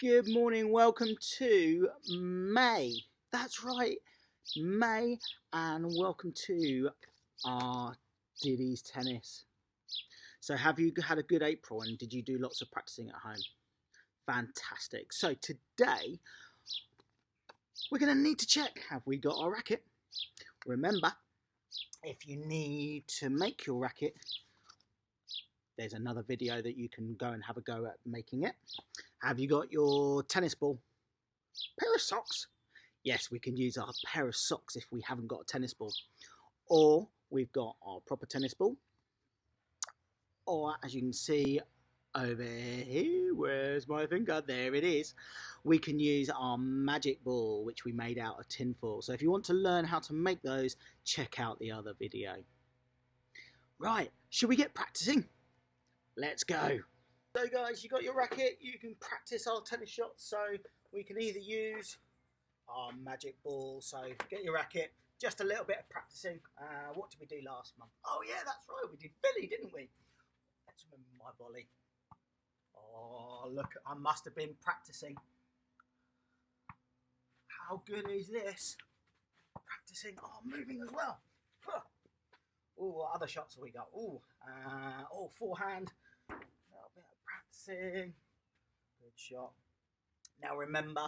Good morning, welcome to May. That's right, May, and welcome to our Diddi's tennis. So have you had a good April and did you do lots of practicing at home? Fantastic. So today we're going to need to check, have we got our racket? Remember, if you need to make your racket, there's another video that you can go and have a go at making it. Have you got your tennis ball? Pair of socks? Yes, we can use our pair of socks if we haven't got a tennis ball. Or we've got our proper tennis ball. Or as you can see over here, where's my finger? There it is. We can use our magic ball, which we made out of tinfoil. So if you want to learn how to make those, check out the other video. Right, should we get practicing? Let's go. So guys, you got your racket, you can practice our tennis shots. So we can either use our magic ball, so get your racket, just a little bit of practicing. What did we do last month? Oh yeah, that's right, we did Billy, didn't we? Let's remember my volley. Oh look, I must have been practicing. How good is this? Practicing, oh, moving as well. Oh, what other shots have we got? Oh, forehand. A little bit of practicing. Good shot. Now remember,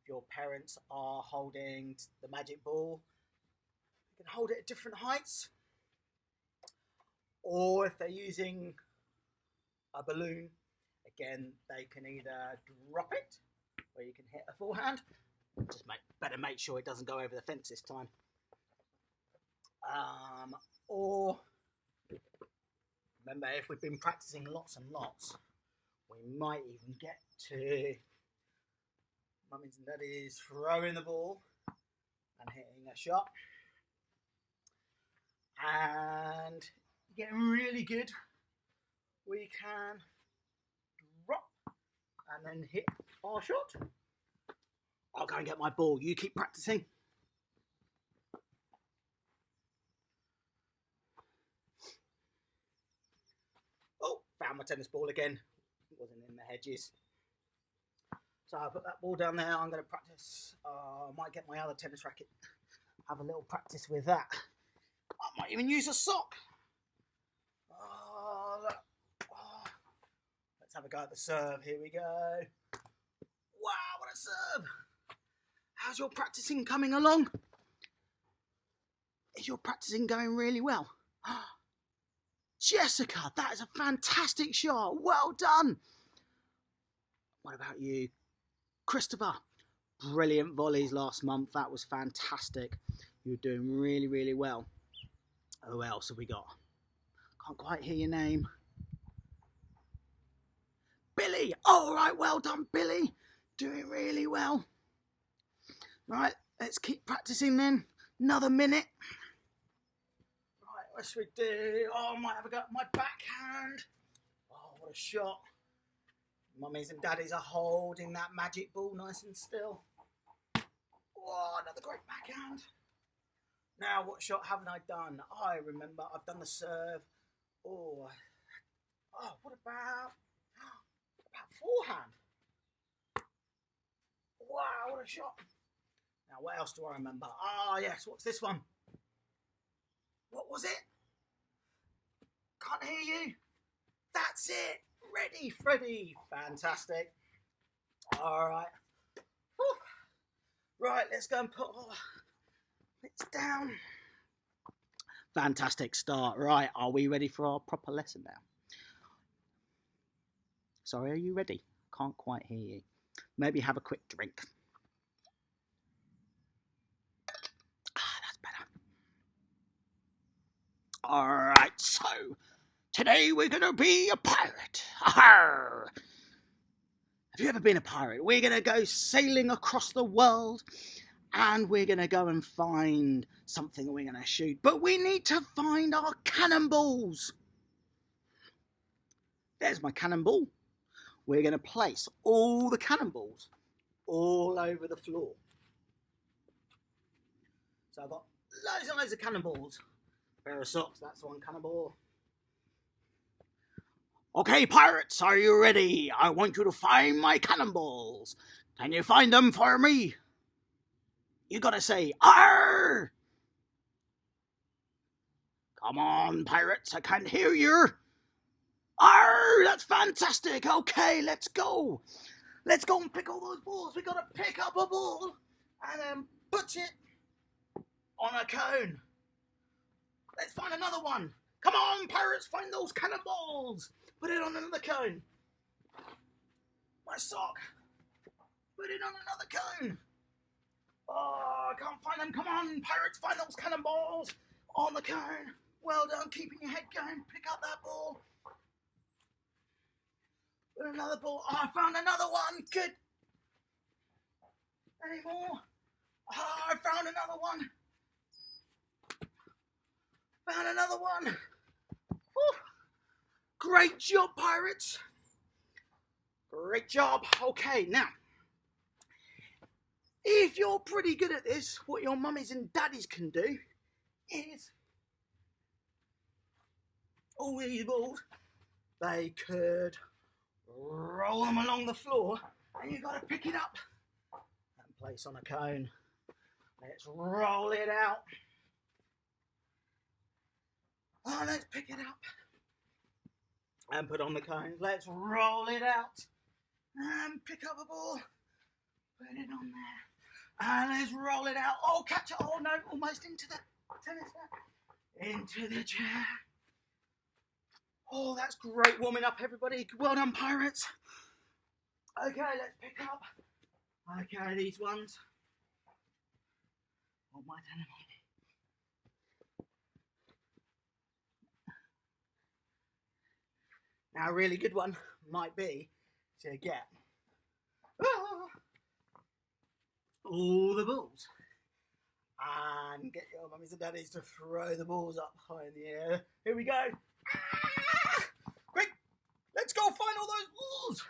if your parents are holding the magic ball, you can hold it at different heights. Or if they're using a balloon, again, they can either drop it, or you can hit a forehand. Just better make sure it doesn't go over the fence this time. Or remember, if we've been practicing lots and lots, we might even get to mummies and daddies throwing the ball and hitting a shot. And getting really good, we can drop and then hit our shot. I'll go and get my ball. You keep practicing. Oh, found my tennis ball again. It wasn't in the hedges. So I'll put that ball down there. I'm going to practice. I might get my other tennis racket. Have a little practice with that. I might even use a sock. Oh, look. Oh. Let's have a go at the serve. Here we go. Wow, what a serve. How's your practicing coming along? Is your practicing going really well? Jessica, that is a fantastic shot. Well done. What about you? Christopher, brilliant volleys last month. That was fantastic. You were doing really, really well. Who else have we got? Can't quite hear your name. Billy. All right, well done, Billy. Doing really well. Right, let's keep practicing then. Another minute. Right, what should we do? Oh, I might have a go at my backhand. Oh, what a shot. Mummies and daddies are holding that magic ball nice and still. Oh, another great backhand. Now, what shot haven't I done? I remember I've done the serve. Oh, what about forehand? Wow, what a shot. Now, what else do I remember? Ah, yes, what's this one? What was it? Can't hear you. That's it. Ready, Freddy. Fantastic. All right. Whew. Right, let's go and put it down. Fantastic start. Right, are we ready for our proper lesson now? Sorry, are you ready? Can't quite hear you. Maybe have a quick drink. That's better. All right, so today we're going to be a pirate. Arr! Have you ever been a pirate? We're going to go sailing across the world and we're going to go and find something we're going to shoot. But we need to find our cannonballs. There's my cannonball. We're going to place all the cannonballs all over the floor. So I've got loads and loads of cannonballs. A pair of socks, that's one cannonball. Okay, pirates, are you ready? I want you to find my cannonballs. Can you find them for me? You gotta say, "Arr!" Come on, pirates, I can't hear you. Arr! That's fantastic. Okay, let's go. Let's go and pick all those balls. We gotta pick up a ball and then put it on a cone. Let's find another one. Come on, pirates, find those cannonballs. Put it on another cone. My sock. Put it on another cone. Oh, I can't find them. Come on, pirates, find those cannonballs on the cone. Well done, keeping your head going. Pick up that ball. Put another ball. Oh, I found another one. Good. Any more? Oh, I found another one. Found another one. Whew. Great job, pirates. Great job. Okay, now, if you're pretty good at this, what your mummies and daddies can do is all these balls, they could roll them along the floor and you've got to pick it up and place on a cone. Let's roll it out. Oh, let's pick it up and put on the cones. Let's roll it out and pick up a ball. Put it on there. And let's roll it out. Oh, catch it. Oh, no, almost into the tennis net. Into the chair. Oh, that's great warming up, everybody. Well done, pirates. Okay, let's pick up. Okay, these ones. Oh, my tennis. Now, a really good one might be to get all the balls and get your mummies and daddies to throw the balls up high in the air. Here we go. Quick, let's go find all those balls.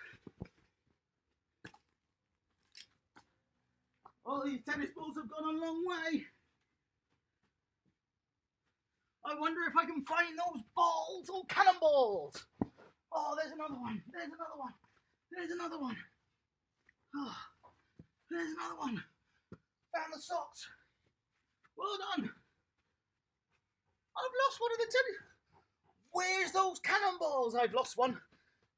All these tennis balls have gone a long way. I wonder if I can find those balls or cannonballs. Oh, there's another one. There's another one. There's another one. Oh, there's another one. Found the socks. Well done. I've lost one of the tennis. Where's those cannonballs? I've lost one.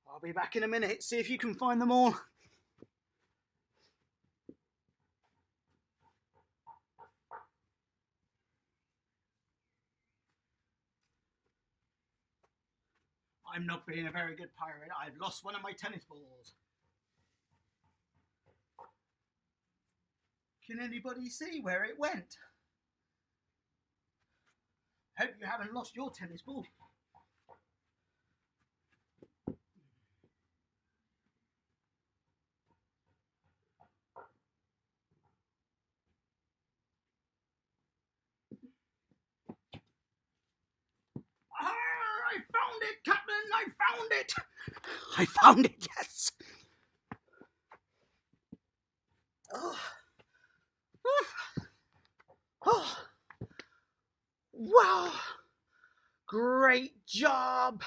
I'll be back in a minute. See if you can find them all. I'm not being a very good pirate. I've lost one of my tennis balls. Can anybody see where it went? Hope you haven't lost your tennis ball. I found it, Captain! I found it! I found it, yes! Oh. Oh. Wow! Great job!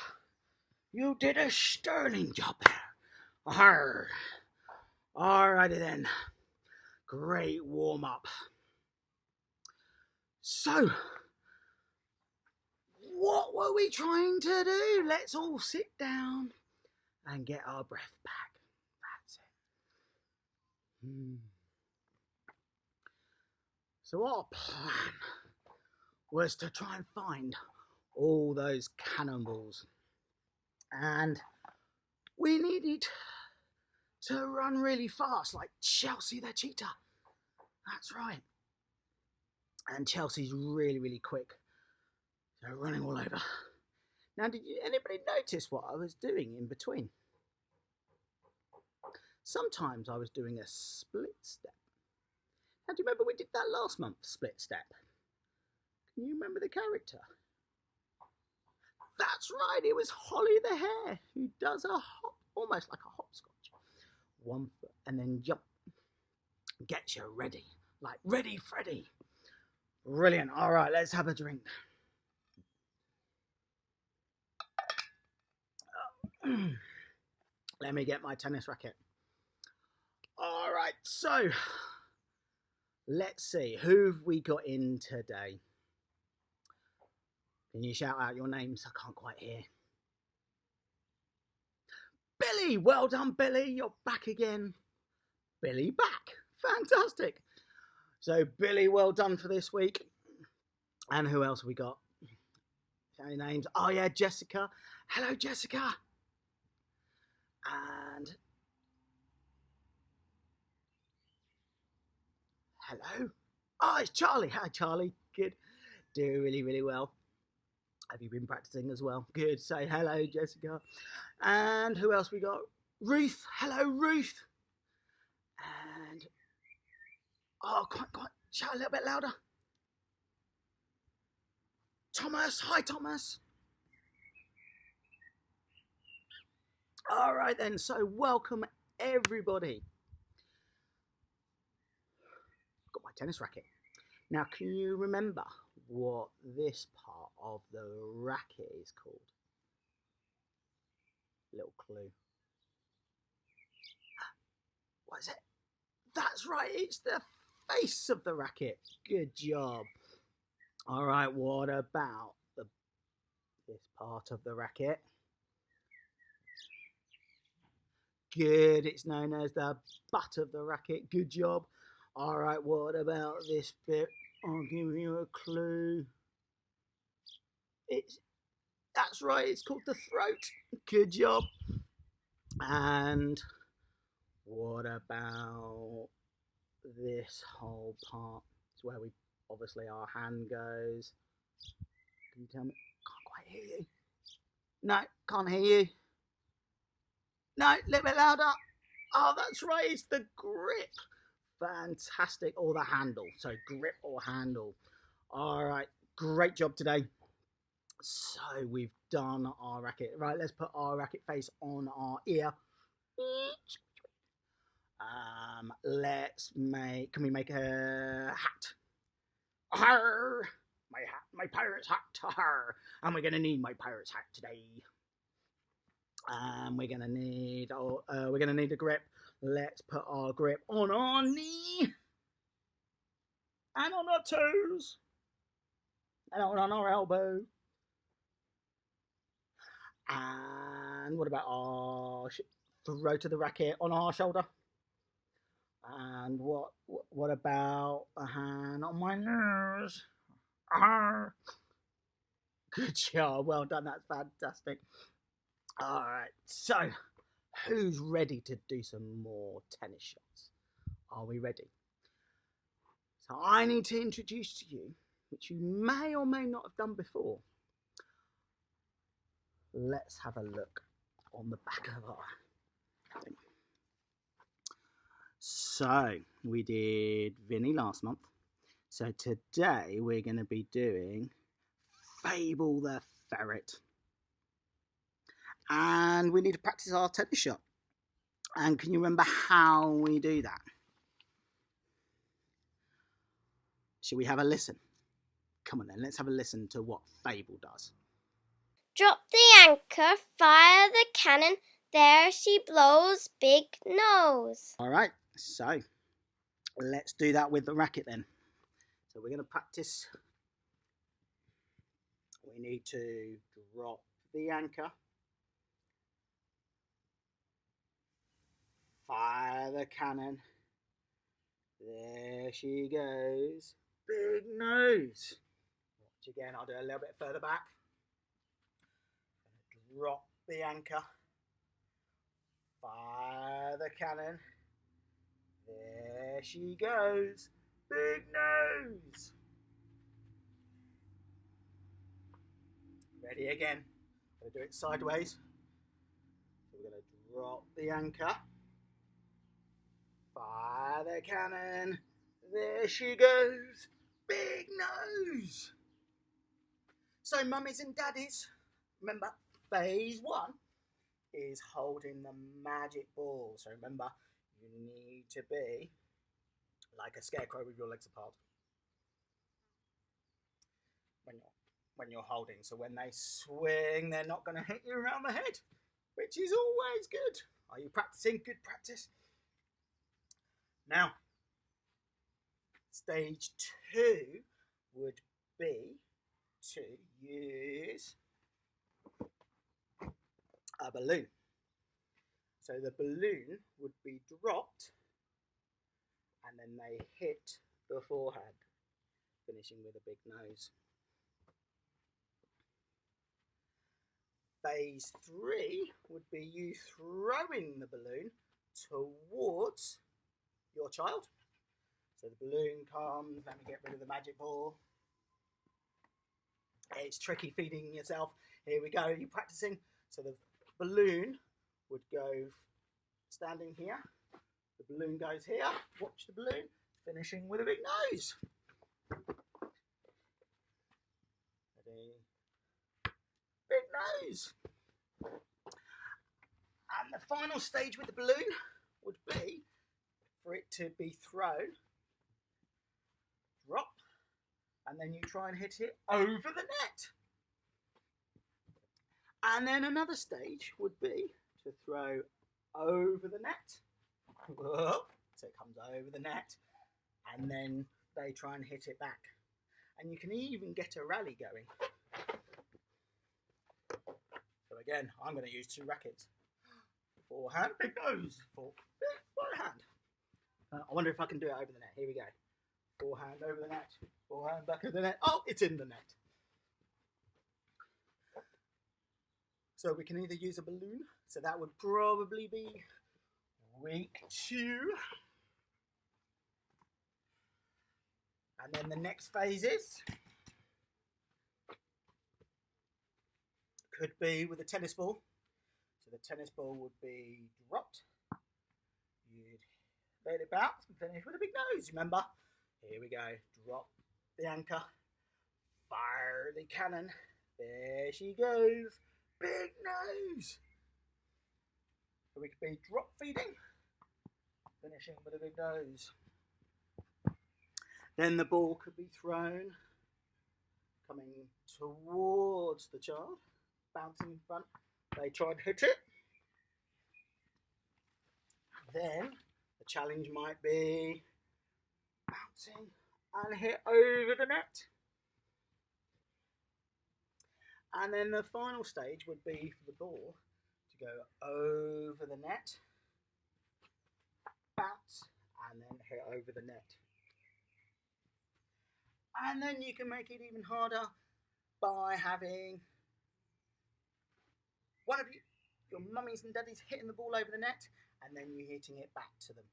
You did a sterling job there. Arr. Alrighty then. Great warm up. So, what were we trying to do? Let's all sit down and get our breath back. That's it. So our plan was to try and find all those cannonballs. And we needed to run really fast, like Chelsea the cheetah. That's right. And Chelsea's really, really quick. So running all over. Now, did anybody notice what I was doing in between? Sometimes I was doing a split step. Now, do you remember we did that last month, split step? Can you remember the character? That's right, it was Holly the Hare, who does a hop, almost like a hopscotch. 1 foot and then jump. Gets you ready, like Ready Freddy. Brilliant. All right, let's have a drink. Let me get my tennis racket. All right, so let's see, who have we got in today? Can you shout out your names? I can't quite hear. Billy, well done, Billy. You're back again. Billy back. Fantastic. So, Billy, well done for this week. And who else have we got? Any names? Oh, yeah, Jessica. Hello, Jessica. And hello. Oh, it's Charlie. Hi, Charlie. Good. Do really, really well. Have you been practicing as well? Good. Say hello, Jessica. And who else we got? Ruth. Hello, Ruth. And oh, quite. Shout a little bit louder. Thomas. Hi, Thomas. All right then. So welcome everybody. Got my tennis racket. Now, can you remember what this part of the racket is called? Little clue. What is it? That's right, it's the face of the racket. Good job. All right, what about this part of the racket? Good, it's known as the butt of the racket. Good job. All right, what about this bit? I'll give you a clue. That's right, it's called the throat. Good job. And what about this whole part? It's where we obviously our hand goes. Can you tell me? Can't quite hear you. No, can't hear you. No, a little bit louder. Oh, that's right, it's the grip. Fantastic. Or the handle. So grip or handle. All right, great job today. So we've done our racket. Right, let's put our racket face on our ear. Can we make a hat? Arr! My hat, my pirate's hat. Arr! And we're gonna need my pirate's hat today. And we're gonna need a grip. Let's put our grip on our knee and on our toes and on our elbow. And what about our throw to the racket on our shoulder? And what about a hand on my nose? Arr! Good job, well done, that's fantastic. All right, so who's ready to do some more tennis shots? Are we ready? So I need to introduce to you, which you may or may not have done before. Let's have a look on the back of our thing. So we did Vinny last month. So today we're going to be doing Fable the Ferret. And we need to practice our tennis shot. And can you remember how we do that? Should we have a listen? Come on then, let's have a listen to what Fable does. Drop the anchor, fire the cannon, there she blows, big nose. All right, so let's do that with the racket then. So we're going to practice. We need to drop the anchor. Fire the cannon. There she goes. Big nose. Watch again, I'll do a little bit further back. Drop the anchor. Fire the cannon. There she goes. Big nose. Ready again. I'm going to do it sideways. So we're going to drop the anchor. Fire the cannon. There she goes. Big nose. So mummies and daddies, remember phase 1 is holding the magic ball. So remember, you need to be like a scarecrow with your legs apart when you're holding. So when they swing, they're not going to hit you around the head. which is always good. Are you practicing? Good practice. Now, stage 2 would be to use a balloon. So the balloon would be dropped and then they hit the forehand, finishing with a big nose. Phase 3 would be you throwing the balloon towards your child. So the balloon comes, let me get rid of the magic ball. It's tricky feeding yourself. Here we go, you're practicing. So the balloon would go standing here. The balloon goes here. Watch the balloon, finishing with a big nose. Ready? Big nose. And the final stage with the balloon would be for it to be thrown, drop, and then you try and hit it over the net. And then another stage would be to throw over the net. So it comes over the net, and then they try and hit it back. And you can even get a rally going. So again, I'm going to use 2 rackets. Forehand, big nose, forehand. I wonder if I can do it over the net. Here we go. Forehand over the net, forehand back of the net. Oh, it's in the net. So we can either use a balloon, so that would probably be week 2. And then the next phases could be with a tennis ball. So the tennis ball would be dropped. You'd let it bounce and finish with a big nose, remember? Here we go. Drop the anchor. Fire the cannon. There she goes. Big nose. So we could be drop feeding, finishing with a big nose. Then the ball could be thrown, coming towards the child, bouncing in front. They try and hit it. Then the challenge might be bouncing and hit over the net. And then the final stage would be for the ball to go over the net, bounce, and then hit over the net. And then you can make it even harder by having one of you, your mummies and daddies, hitting the ball over the net, and then you hitting it back to them.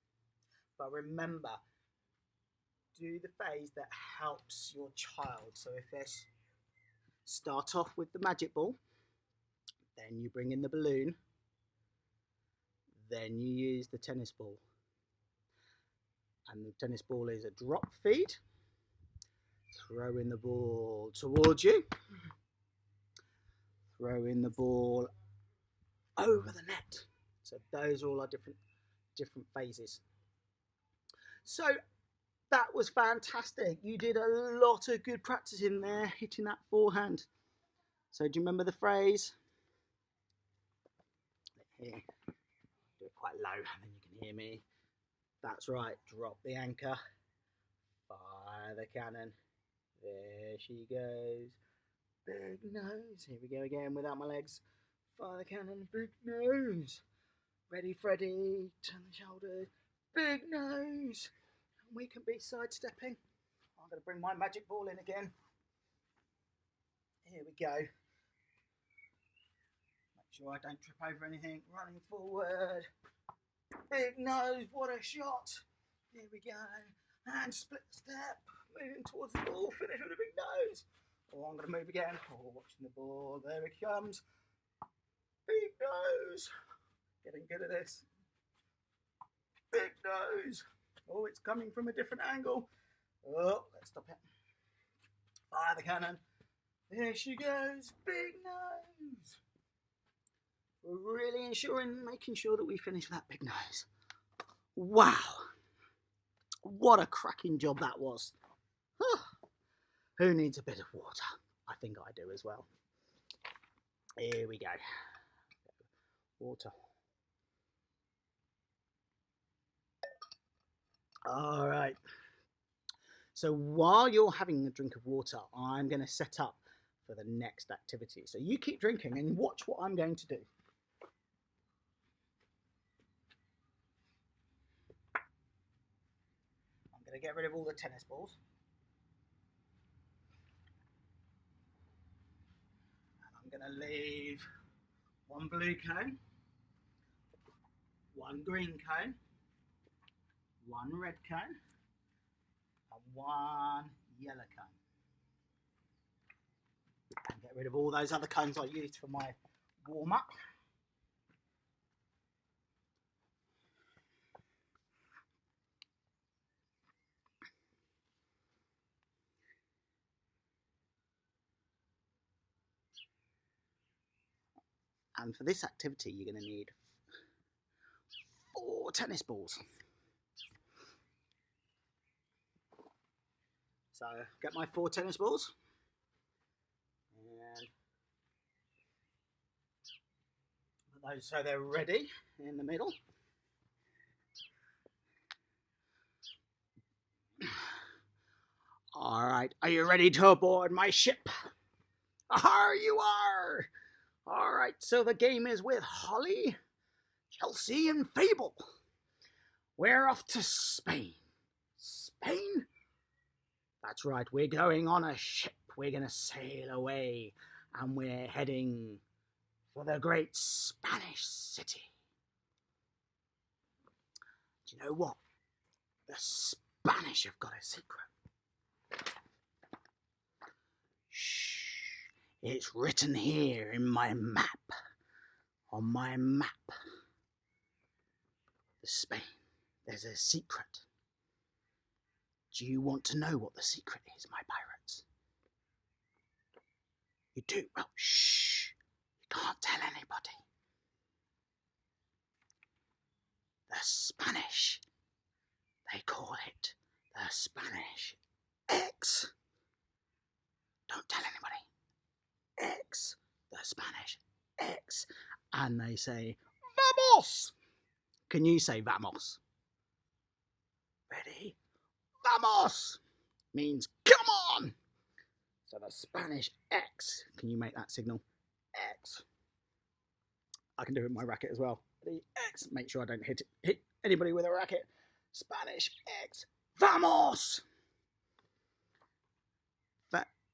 But remember, do the phase that helps your child. So if they start off with the magic ball, then you bring in the balloon, then you use the tennis ball. And the tennis ball is a drop feed. Throw in the ball towards you. Throw in the ball over the net. So those all are different phases. So that was fantastic. You did a lot of good practice in there, hitting that forehand. So do you remember the phrase? Here, do it quite low and then you can hear me. That's right, drop the anchor, fire the cannon. There she goes. Big nose. Here we go again without my legs. Fire the cannon, big nose. Ready, Freddy, turn the shoulders. Big nose. And we can be sidestepping. I'm going to bring my magic ball in again. Here we go. Make sure I don't trip over anything. Running forward. Big nose, what a shot. Here we go. And split step. Moving towards the ball, finish with a big nose. Oh, I'm going to move again. Oh, watching the ball. There it comes. Big nose. Getting good at this. Big nose. Oh, it's coming from a different angle. Oh, let's stop it. Fire the cannon. There she goes. Big nose. We're really making sure that we finish with that big nose. Wow. What a cracking job that was. Who needs a bit of water? I think I do as well. Here we go. water. All right. So while you're having a drink of water, I'm going to set up for the next activity. So you keep drinking and watch what I'm going to do. I'm going to get rid of all the tennis balls. And I'm going to leave one blue cone, one green cone, one red cone, and one yellow cone. And get rid of all those other cones I used for my warm-up. And for this activity, you're going to need 4 tennis balls. So get my 4 tennis balls and put those so they're ready in the middle. All right, are you ready to board my ship? Here you are. All right, so the game is with Holly, Chelsea, and Fable. We're off to Spain. Spain? That's right, we're going on a ship. We're going to sail away, and we're heading for the great Spanish city. Do you know what? The Spanish have got a secret. Shh. It's written here in my map. On my map. The Spain. There's a secret. Do you want to know what the secret is, my pirates? You do? Well, shh. You can't tell anybody. The Spanish. They call it the Spanish X. Don't tell anybody. X, the Spanish X, and they say vamos. Can you say vamos? Ready? Vamos means come on. So the Spanish X. Can you make that signal? X. I can do it with my racket as well. The X. Make sure I don't hit anybody with a racket. Spanish X. Vamos.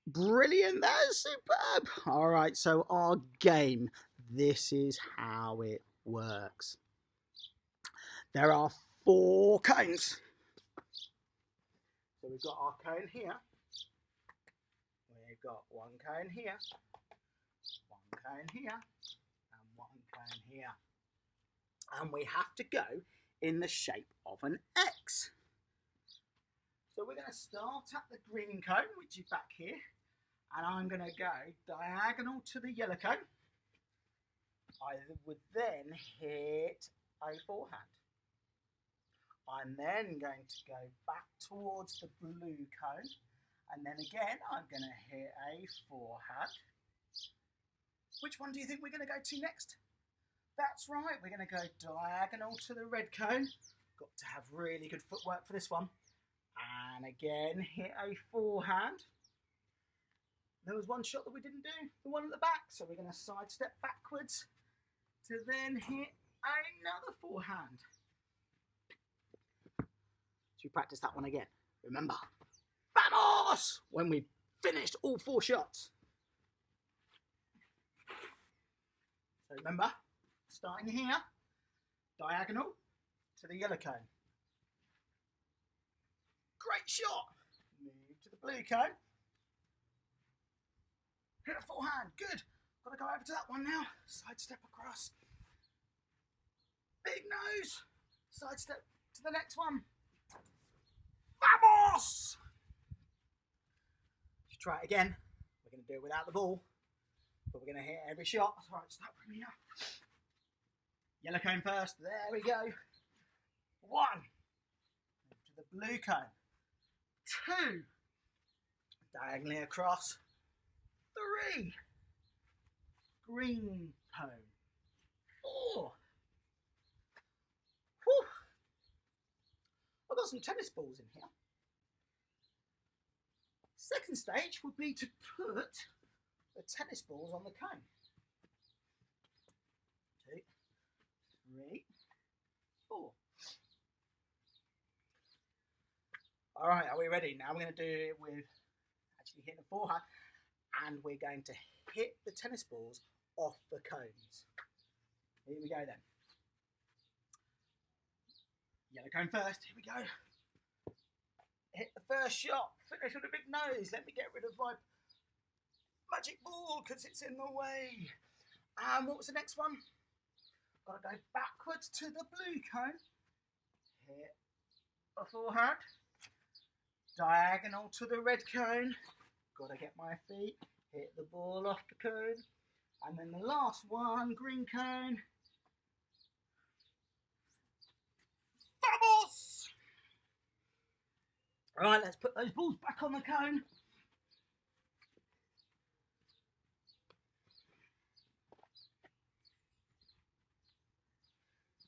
Brilliant, that is superb. All right, so our game, this is how it works. There are 4 cones. So we've got our cone here. We've got 1 cone here, 1 cone here, and 1 cone here. And we have to go in the shape of an X. So we're going to start at the green cone, which is back here. And I'm going to go diagonal to the yellow cone. I would then hit a forehand. I'm then going to go back towards the blue cone. And then again, I'm going to hit a forehand. Which one do you think we're going to go to next? That's right, we're going to go diagonal to the red cone. Got to have really good footwork for this one. And again, hit a forehand. There was one shot that we didn't do, the one at the back. So we're going to sidestep backwards to then hit another forehand. Should we practice that one again? Remember, vamos! When we've finished all 4 shots. So remember, starting here, diagonal to the yellow cone. Great shot. Move to the blue cone. Hit a forehand. Good. Got to go over to that one now. Sidestep across. Big nose. Sidestep to the next one. Vamos! Let's try it again. We're going to do it without the ball, but we're going to hit every shot. Right, start from here. Yellow cone first. There we go. 1. Move to the blue cone. 2. Diagonally across. 3. Green cone. 4. Whew. I've got some tennis balls in here. Second stage would be to put the tennis balls on the cone. 2, 3, 4. All right, are we ready? Now we're going to do it with actually hitting the forehand, and we're going to hit the tennis balls off the cones. Here we go then. Yellow cone first. Here we go. Hit the first shot. Finish with a big nose. Let me get rid of my magic ball because it's in the way. And what was the next one? Got to go backwards to the blue cone. Hit a forehand. Diagonal to the red cone. Got to get my feet. Hit the ball off the cone. And then the last one, green cone. Vamos! Right, let's put those balls back on the cone.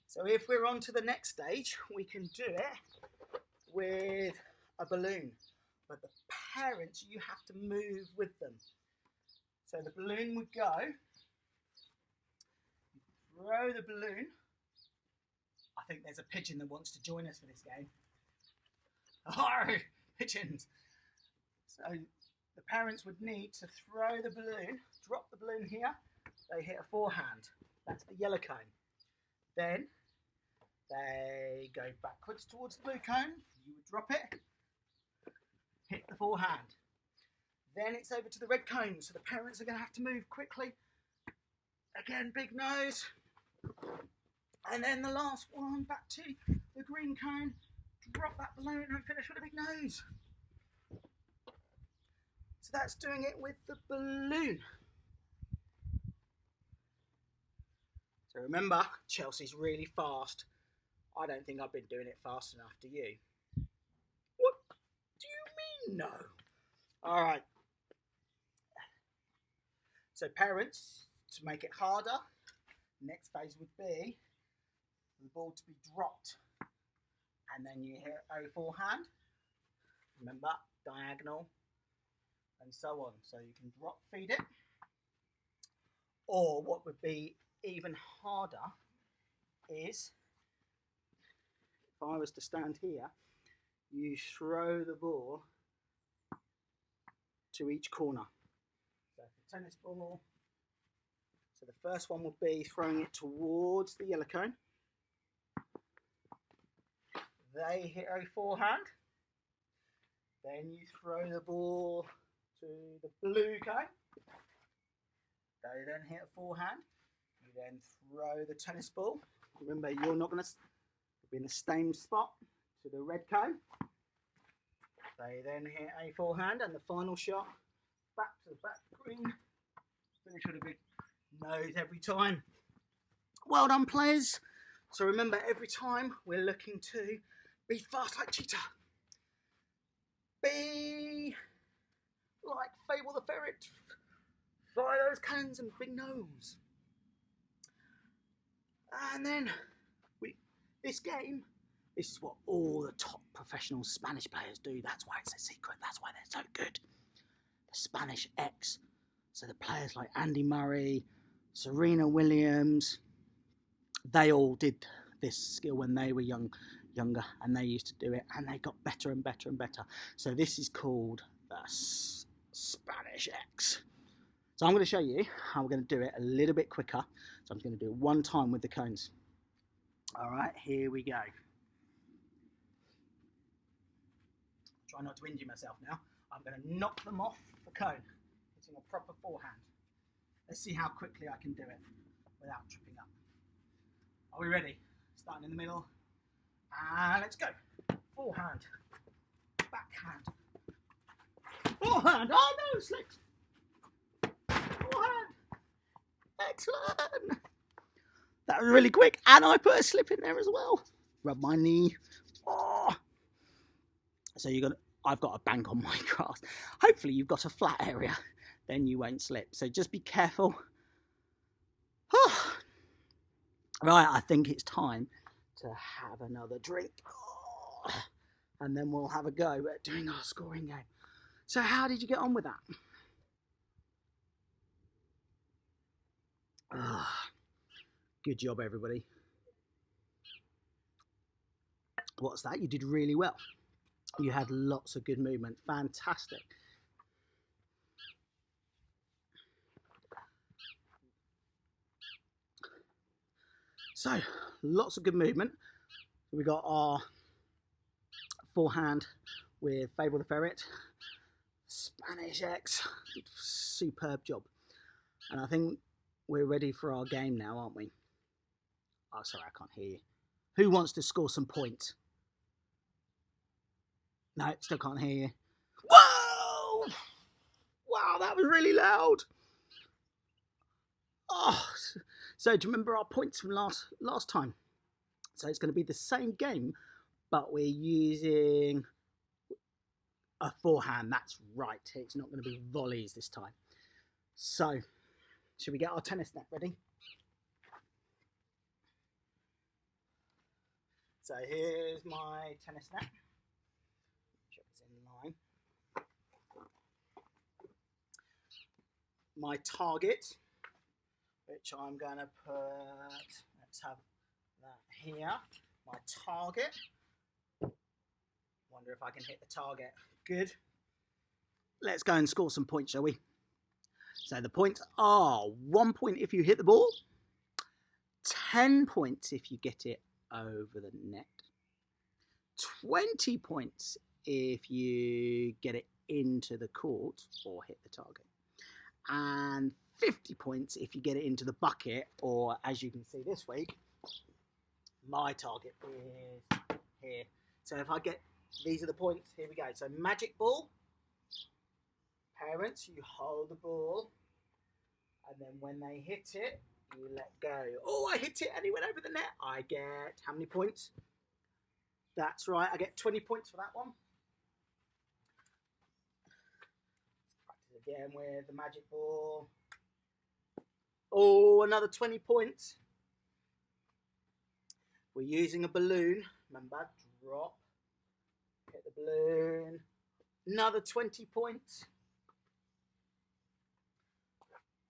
So if we're on to the next stage, we can do it with a balloon. But the parents, you have to move with them. So the balloon would go, throw the balloon. I think there's a pigeon that wants to join us for this game. Oh, pigeons. So the parents would need to throw the balloon, drop the balloon here. They hit a forehand. That's the yellow cone. Then they go backwards towards the blue cone. You would drop it, hit the forehand. Then it's over to the red cone. So the parents are going to have to move quickly. Again, big nose. And then the last one, back to the green cone. Drop that balloon and finish with a big nose. So that's doing it with the balloon. So remember, Chelsea's really fast. I don't think I've been doing it fast enough, do you? What do you mean, no? All right. So parents, to make it harder, next phase would be the ball to be dropped. And then you hit a forehand. Remember, diagonal, and so on. So you can drop feed it. Or what would be even harder is, if I was to stand here, you throw the ball to each corner. So the tennis ball. So the first one would be throwing it towards the yellow cone. They hit a forehand. Then you throw the ball to the blue cone. They then hit a forehand. You then throw the tennis ball. Remember, you're not going to be in the same spot to the red cone. They then hit a forehand, and the final shot back to the back green. Finish with a big nose every time. Well done, players. So remember, every time we're looking to be fast like Cheetah. Be like Fable the Ferret. Fly those cannons and big nose. And then this game, this is what all the top professional Spanish players do. That's why it's a secret. That's why they're so good. The Spanish X. So the players like Andy Murray, Serena Williams, they all did this skill when they were younger, and they used to do it, and they got better and better and better. So this is called the Spanish X. So I'm going to show you how we're going to do it a little bit quicker. So I'm going to do it one time with the cones. All right, here we go. Try not to injure myself now. I'm going to knock them off the cone, hitting a proper forehand. Let's see how quickly I can do it without tripping up. Are we ready? Starting in the middle. And let's go. Forehand. Backhand. Forehand. Oh no, slipped. Forehand. Excellent. That was really quick. And I put a slip in there as well. Rub my knee. Oh. So I've got a bank on my grass. Hopefully you've got a flat area. Then you won't slip. So just be careful. Oh. Right, I think it's time to have another drink. And then we'll have a go at doing our scoring game. So how did you get on with that? Good job, everybody. What's that? You did really well. You had lots of good movement. Fantastic. So, lots of good movement. We got our forehand with Fable the Ferret. Spanish X. Superb job. And I think we're ready for our game now, aren't we? Oh, sorry, I can't hear you. Who wants to score some points? No, still can't hear you. Whoa! Wow, that was really loud. Oh, so do you remember our points from last time? So it's going to be the same game, but we're using a forehand. That's right. It's not going to be volleys this time. So, should we get our tennis net ready? So here's my tennis net. Check it's in line. My target, which I'm going to put, let's have that here. My target. Wonder if I can hit the target. Good. Let's go and score some points, shall we? So the points are 1 point if you hit the ball, 10 points if you get it over the net, 20 points if you get it into the court or hit the target, and 50 points if you get it into the bucket, or as you can see this week, my target is here. So if I get, these are the points, here we go. So magic ball, parents, you hold the ball, and then when they hit it, you let go. Oh, I hit it and it went over the net. I get how many points? That's right, I get 20 points for that one. Practice again with the magic ball. Oh, another 20 points. We're using a balloon. Remember, drop, hit the balloon. Another 20 points.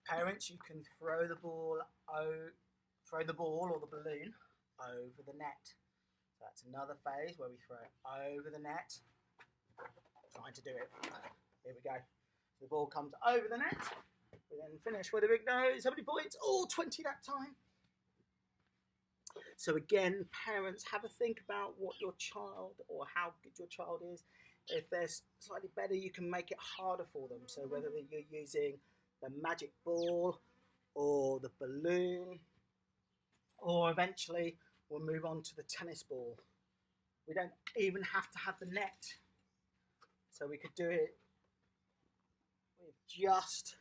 Parents, you can throw the ball or the balloon over the net. So that's another phase where we throw it over the net. Trying to do it. Here we go. The ball comes over the net. We then finish with a big nose. How many points? Oh, 20 that time. So again, parents, have a think about what your child or how good your child is. If they're slightly better, you can make it harder for them. So whether you're using the magic ball or the balloon, or eventually we'll move on to the tennis ball. We don't even have to have the net. So we could do it with just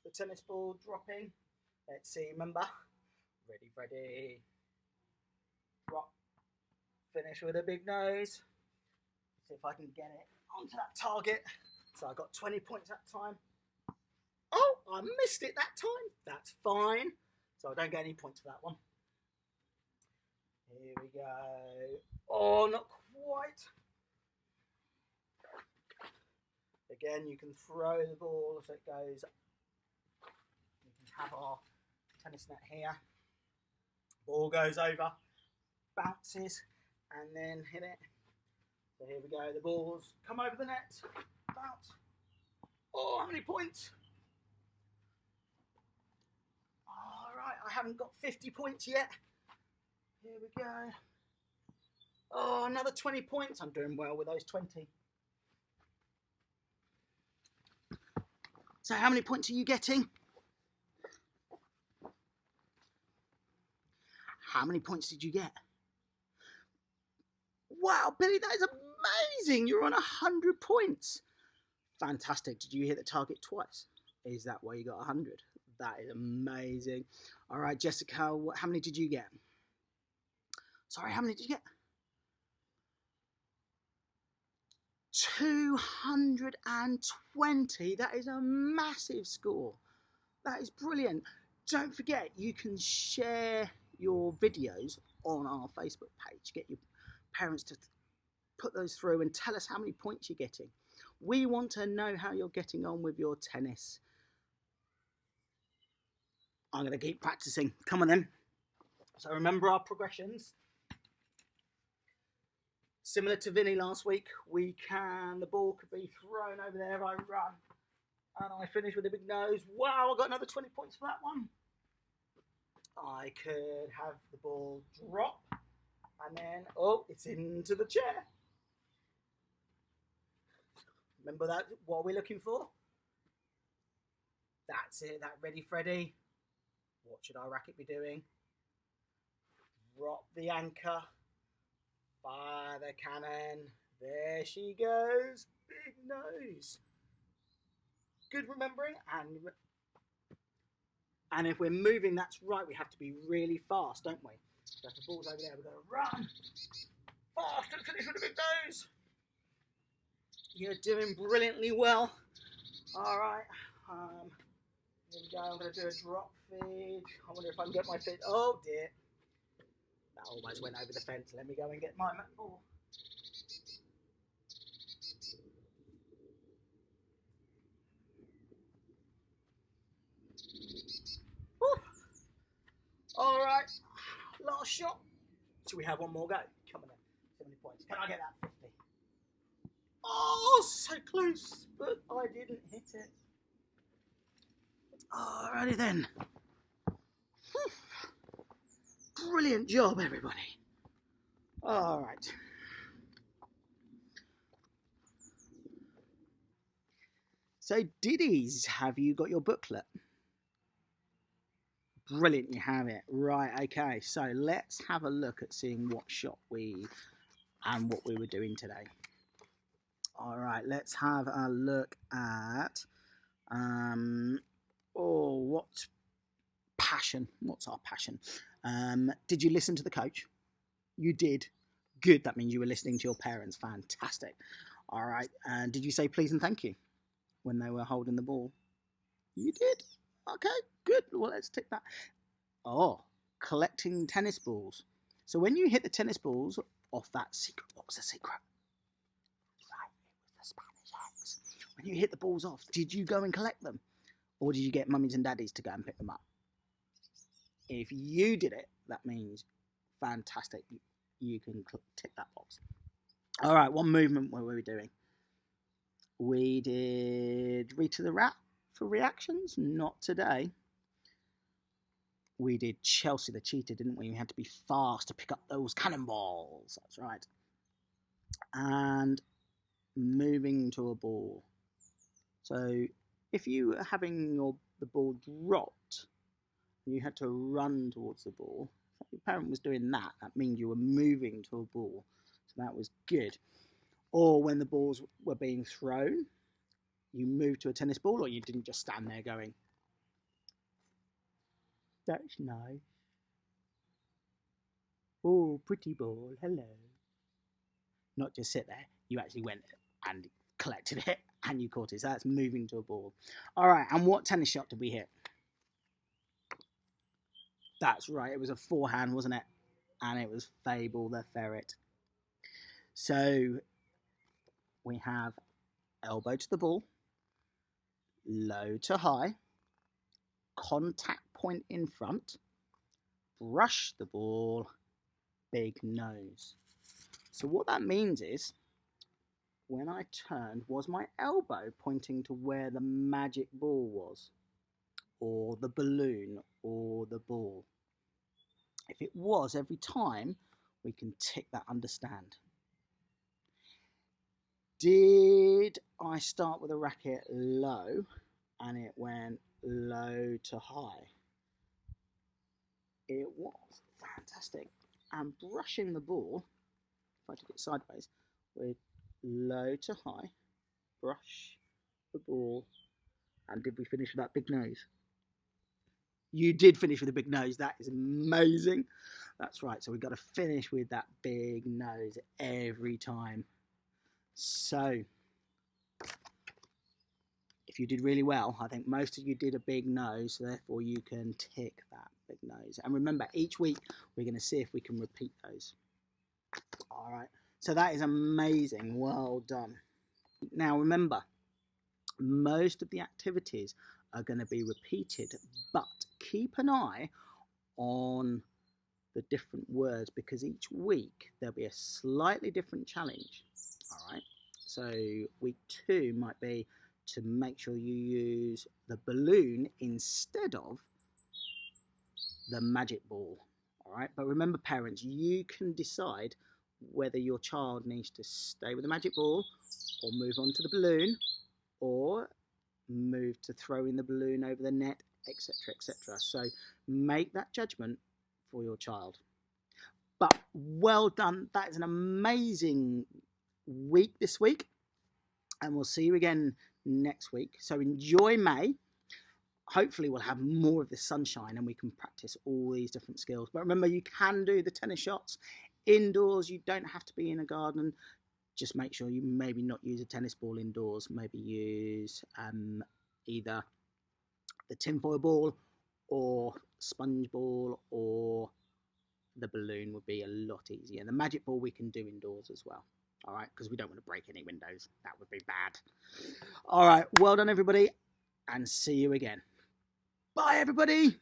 the tennis ball dropping. Let's see, remember? Ready. Drop. Finish with a big nose. See if I can get it onto that target. So I got 20 points that time. Oh, I missed it that time. That's fine. So I don't get any points for that one. Here we go. Oh, not quite. Again, you can throw the ball so it goes. We can have our tennis net here. Ball goes over, bounces, and then hit it. So here we go. The balls come over the net, bounce. Oh, how many points? All right, I haven't got 50 points yet. Here we go. Oh, another 20 points. I'm doing well with those 20. So how many points are you getting? How many points did you get? Wow, Billy, that is amazing. You're on 100 points. Fantastic. Did you hit the target twice? Is that why you got 100? That is amazing. All right, Jessica, how many did you get? Sorry, how many did you get? 220. That is a massive score. That is brilliant. Don't forget, you can share your videos on our Facebook page. Get your parents to put those through and tell us how many points you're getting. We want to know how you're getting on with your tennis. I'm going to keep practicing. Come on then. So remember our progressions. Similar to Vinny last week, the ball could be thrown over there, I run, and I finish with a big nose. Wow, I got another 20 points for that one. I could have the ball drop, and then, oh, it's into the chair. Remember that, what we're looking for? That's it, that ready, Freddy. What should our racket be doing? Drop the anchor. Fire the cannon. There she goes. Big nose. Good remembering. And if we're moving, that's right, we have to be really fast, don't we? So if the ball's over there, we've got to run fast and finish with a big nose. You're doing brilliantly well. All right. Here we go. I'm going to do a drop feed. I wonder if I can get my feet. Oh, dear. That almost went over the fence. Let me go and get my ball. All right, last shot. So we have one more go. Come on then. 70 points. Can I get that 50? Oh, so close, but I didn't hit it. Alrighty then. Brilliant job, everybody. All right. So, Diddies, have you got your booklet? Brilliant, you have it. Right, okay. So, let's have a look at seeing what shot and what we were doing today. All right, let's have a look at, what passion? What's our passion? Did you listen to the coach? You did. Good, that means you were listening to your parents. Fantastic. All right, and did you say please and thank you when they were holding the ball? You did. Okay, good. Well, let's tick that. Oh, collecting tennis balls. So when you hit the tennis balls off that secret, what was the secret? Right, it was the Spanish eggs. When you hit the balls off, did you go and collect them? Or did you get mummies and daddies to go and pick them up? If you did it, that means fantastic. You can tick that box. All right, what movement were we doing? We did Rita the Rat for reactions. Not today. We did Chelsea the Cheetah, didn't we? We had to be fast to pick up those cannonballs. That's right. And moving to a ball. So if you were having the ball dropped, you had to run towards the ball. If your parent was doing that, that means you were moving to a ball. So that was good. Or when the balls were being thrown, you moved to a tennis ball, or you didn't just stand there going, that's nice. Oh, pretty ball, hello. Not just sit there, you actually went and collected it and you caught it. So that's moving to a ball. All right, and what tennis shot did we hit? That's right, it was a forehand, wasn't it? And it was Fable the Ferret. So we have elbow to the ball, low to high, contact point in front, brush the ball, big nose. So what that means is, when I turned, was my elbow pointing to where the magic ball was, or the balloon, or the ball? If it was every time, we can tick that understand. Did I start with a racket low and it went low to high? It was. Fantastic. And brushing the ball, if I took it sideways, with low to high, brush the ball, and did we finish with that big nose? You did finish with a big nose. That is amazing. That's right. So we've got to finish with that big nose every time. So if you did really well, I think most of you did a big no, so therefore you can tick that big nose. And remember, each week we're going to see if we can repeat those. All right, so that is amazing. Well done. Now remember, most of the activities are going to be repeated, but keep an eye on the different words, because each week there'll be a slightly different challenge. All right, so week 2 might be to make sure you use the balloon instead of the magic ball. All right, but remember, parents, you can decide whether your child needs to stay with the magic ball or move on to the balloon, or move to throwing the balloon over the net, etc., etc. So make that judgment for your child. But well done. That is an amazing week this week, and we'll see you again next week. So enjoy May. Hopefully we'll have more of the sunshine and we can practice all these different skills. But remember, you can do the tennis shots indoors. You don't have to be in a garden. Just make sure you maybe not use a tennis ball indoors. Maybe use either the tinfoil ball or sponge ball, or the balloon would be a lot easier. The magic ball we can do indoors as well. All right, because we don't want to break any windows. That would be bad. All right, well done everybody, and see you again. Bye everybody.